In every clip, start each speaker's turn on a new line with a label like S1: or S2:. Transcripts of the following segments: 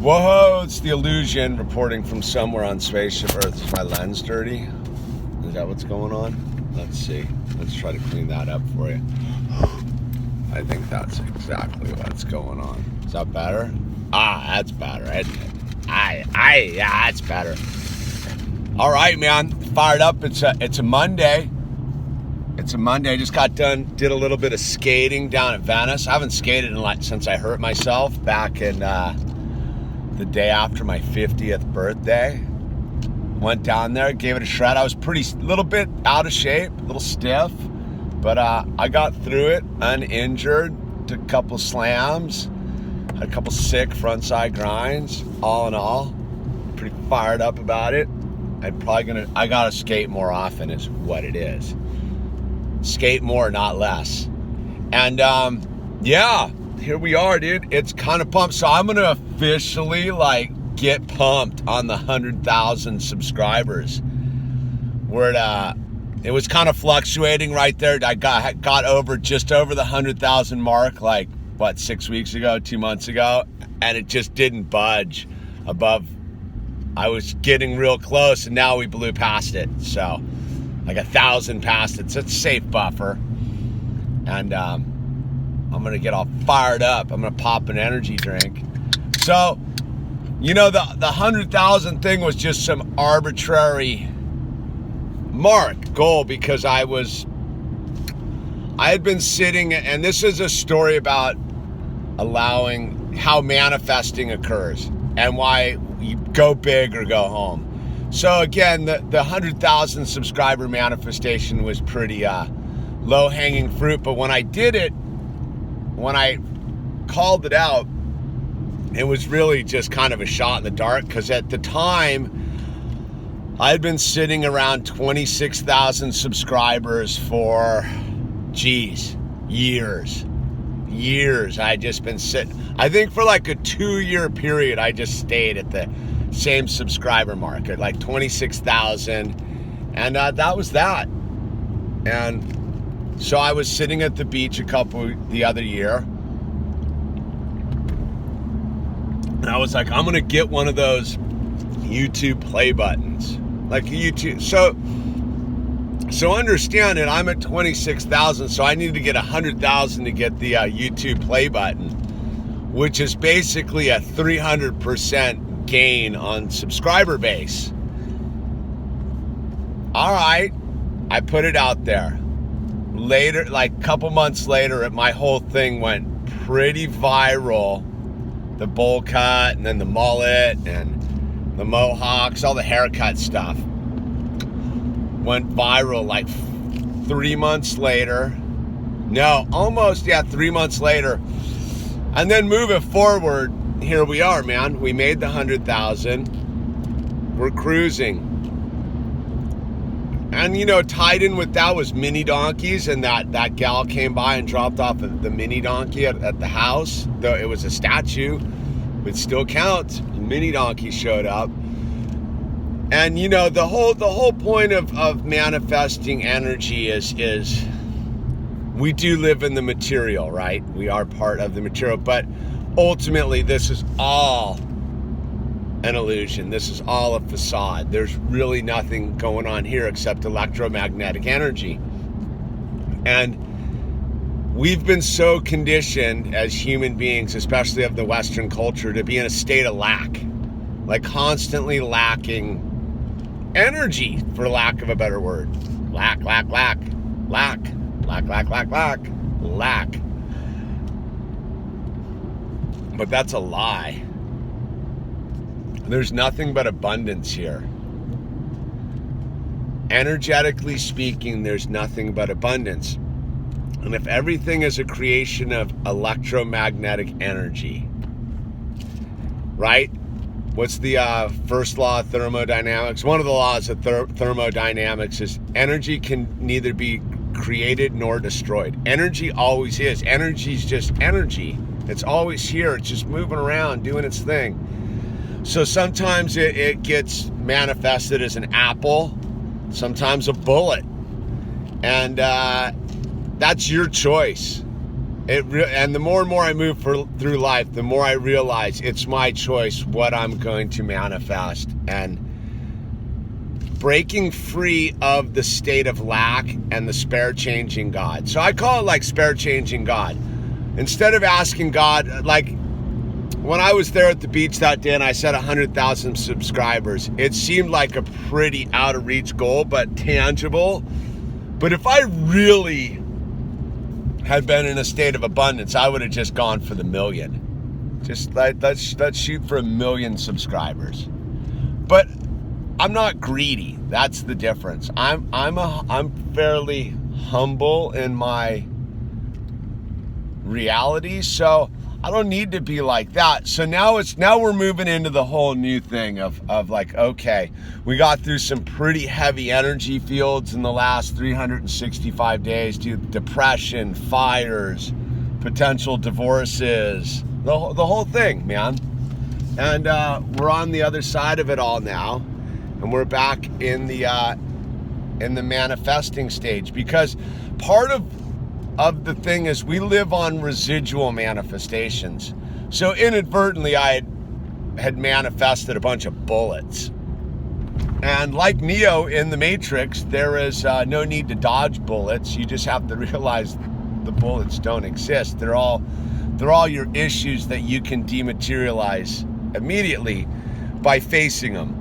S1: Whoa, it's the Yewllusion reporting from somewhere on Spaceship Earth. Is my lens dirty? Is that what's going on? Let's see. Let's try to clean that up for you. I think that's exactly what's going on. Is that better? Ah, that's better, isn't it? Yeah, that's better. All right, man. Fired up. It's a Monday. It's a Monday. I just got done, did a little bit of skating down at Venice. I haven't skated since I hurt myself back in the day after my 50th birthday. Went down there, gave it a shred. I was little bit out of shape, a little stiff, but I got through it uninjured. Did a couple slams, had a couple sick frontside grinds. All in all, pretty fired up about it. I gotta skate more often is what it is. Skate more, not less. And yeah, here we are, dude. It's kind of pumped. So I'm gonna officially get pumped on the 100,000 subscribers. It was kind of fluctuating right there. I got just over the 100,000 mark 6 weeks ago, 2 months ago, and it just didn't budge above. I was getting real close, and now we blew past it. So 1,000 past it. So it's a safe buffer. And I'm gonna get all fired up. I'm gonna pop an energy drink. So, the 100,000 thing was just some arbitrary goal because I had been sitting, and this is a story about allowing how manifesting occurs and why you go big or go home. So again, the 100,000 subscriber manifestation was pretty low-hanging fruit, but when I did it, when I called it out, it was really just kind of a shot in the dark because at the time, I had been sitting around 26,000 subscribers for, years. I had just been sitting. I think for a 2-year period, I just stayed at the same subscriber market, 26,000. And that was that. And so I was sitting at the beach the other year. And I was like, I'm going to get one of those YouTube play buttons. YouTube. So understand it, I'm at 26,000, so I need to get 100,000 to get the YouTube play button, which is basically a 300% gain on subscriber base. All right, I put it out there. Later, a couple months later, my whole thing went pretty viral. The bowl cut, and then the mullet, and the mohawks, all the haircut stuff went viral 3 months later. No, almost, 3 months later. And then moving forward, here we are, man. We made the 100,000. We're cruising. And, tied in with that was mini donkeys, and that gal came by and dropped off the mini donkey at the house. Though it was a statue, it still counts. Mini donkey showed up. And, the whole point of manifesting energy is we do live in the material, right? We are part of the material, but ultimately this is all an illusion. This is all a facade. There's really nothing going on here except electromagnetic energy. And we've been so conditioned as human beings, especially of the Western culture, to be in a state of lack, constantly lacking energy, for lack of a better word. Lack. But that's a lie. There's nothing but abundance here. Energetically speaking, there's nothing but abundance. And if everything is a creation of electromagnetic energy, right? What's the first law of thermodynamics? One of the laws of thermodynamics is energy can neither be created nor destroyed. Energy always is. Energy is just energy. It's always here. It's just moving around, doing its thing. So sometimes it gets manifested as an apple, sometimes a bullet. And that's your choice. And the more and more I move through life, the more I realize it's my choice what I'm going to manifest. And breaking free of the state of lack and the spare changing God. So I call it like spare changing God. Instead of asking God, like when I was there at the beach that day and I said 100,000 subscribers, it seemed like a pretty out of reach goal, but tangible. But if I really had been in a state of abundance, I would have just gone for the million. Just like, let's shoot for 1 million subscribers. But I'm not greedy. That's the difference. I'm fairly humble in my reality, so I don't need to be like that. So now we're moving into the whole new thing of like, okay, we got through some pretty heavy energy fields in the last 365 days, dude. Depression, fires, potential divorces, the whole thing, man. And we're on the other side of it all now, and we're back in the manifesting stage, because part of the thing is we live on residual manifestations. So inadvertently I had manifested a bunch of bullets. And like Neo in the Matrix, there is no need to dodge bullets. You just have to realize the bullets don't exist. They're all your issues that you can dematerialize immediately by facing them.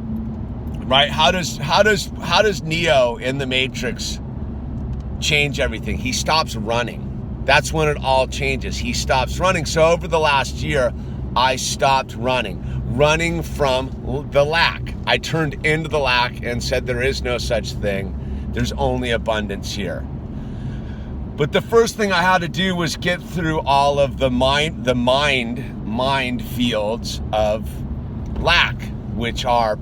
S1: Right? How does Neo in the Matrix change everything? He stops running. That's when it all changes. He stops running. So over the last year, I stopped running from the lack. I turned into the lack and said there is no such thing. There's only abundance here. But the first thing I had to do was get through all of the mind fields of lack, which are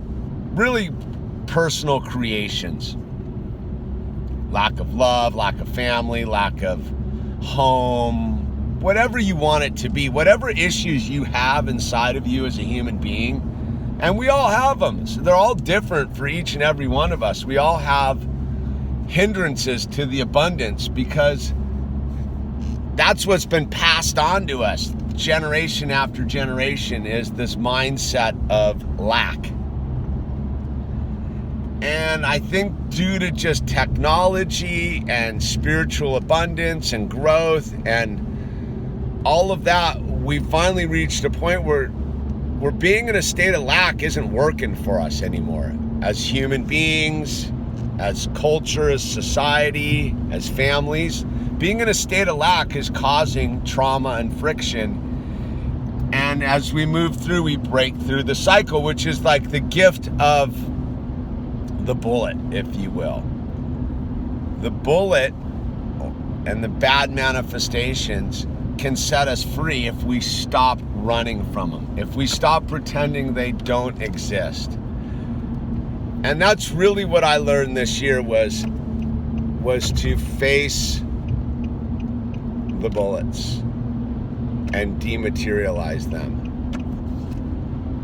S1: really personal creations. Lack of love, lack of family, lack of home, whatever you want it to be, whatever issues you have inside of you as a human being. And we all have them. So they're all different for each and every one of us. We all have hindrances to the abundance because that's what's been passed on to us generation after generation, is this mindset of lack. And I think due to just technology and spiritual abundance and growth and all of that, we finally reached a point where being in a state of lack isn't working for us anymore. As human beings, as culture, as society, as families, being in a state of lack is causing trauma and friction. And as we move through, we break through the cycle, which is like the gift of the bullet, if you will. The bullet and the bad manifestations can set us free if we stop running from them, if we stop pretending they don't exist. And that's really what I learned this year was to face the bullets and dematerialize them.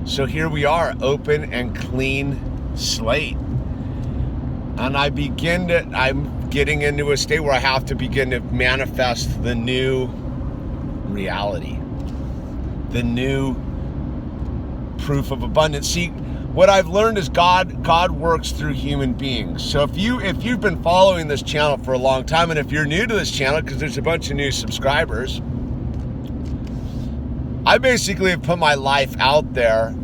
S1: So here we are, open and clean slate. And I'm getting into a state where I have to begin to manifest the new reality, the new proof of abundance. See, what I've learned is God works through human beings. So if you've been following this channel for a long time, and if you're new to this channel, because there's a bunch of new subscribers, I basically have put my life out there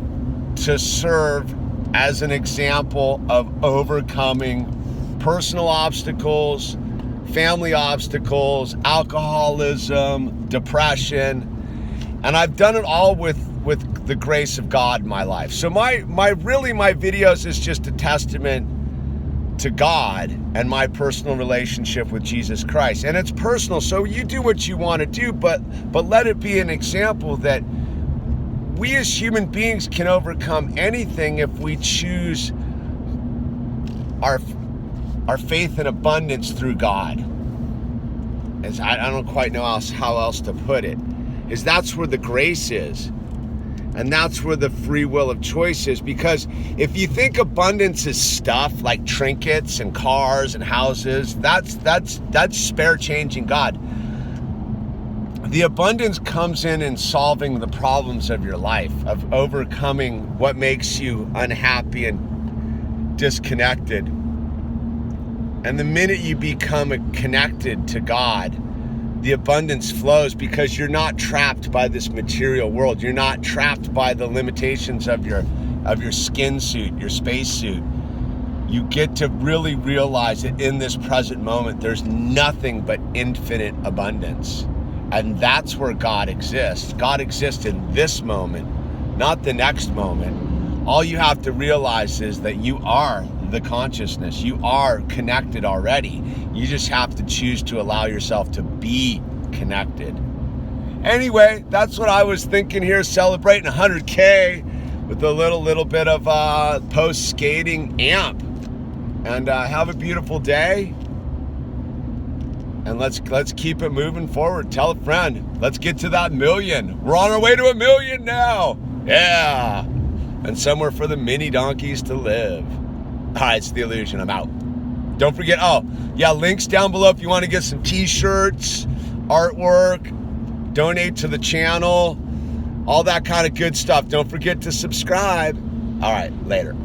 S1: to serve as an example of overcoming personal obstacles, family obstacles, alcoholism, depression, and I've done it all with the grace of God in my life. So my videos is just a testament to God and my personal relationship with Jesus Christ. And it's personal, so you do what you want to do, but let it be an example that we as human beings can overcome anything if we choose our faith and abundance through God. I don't quite know how else to put it. Is that's where the grace is. And that's where the free will of choice is. Because if you think abundance is stuff like trinkets and cars and houses, that's spare changing God. The abundance comes in solving the problems of your life, of overcoming what makes you unhappy and disconnected. And the minute you become connected to God, the abundance flows, because you're not trapped by this material world. You're not trapped by the limitations of your skin suit, your space suit. You get to really realize that in this present moment, there's nothing but infinite abundance. And that's where God exists. God exists in this moment, not the next moment. All you have to realize is that you are the consciousness. You are connected already. You just have to choose to allow yourself to be connected. Anyway, that's what I was thinking here, celebrating 100K with a little bit of post-skating amp. And have a beautiful day. And let's keep it moving forward. Tell a friend. Let's get to that 1 million. We're on our way to 1 million now. Yeah. And somewhere for the mini donkeys to live. All right, it's the Yewllusion. I'm out. Don't forget, links down below if you want to get some t-shirts, artwork, donate to the channel, all that kind of good stuff. Don't forget to subscribe. All right, later.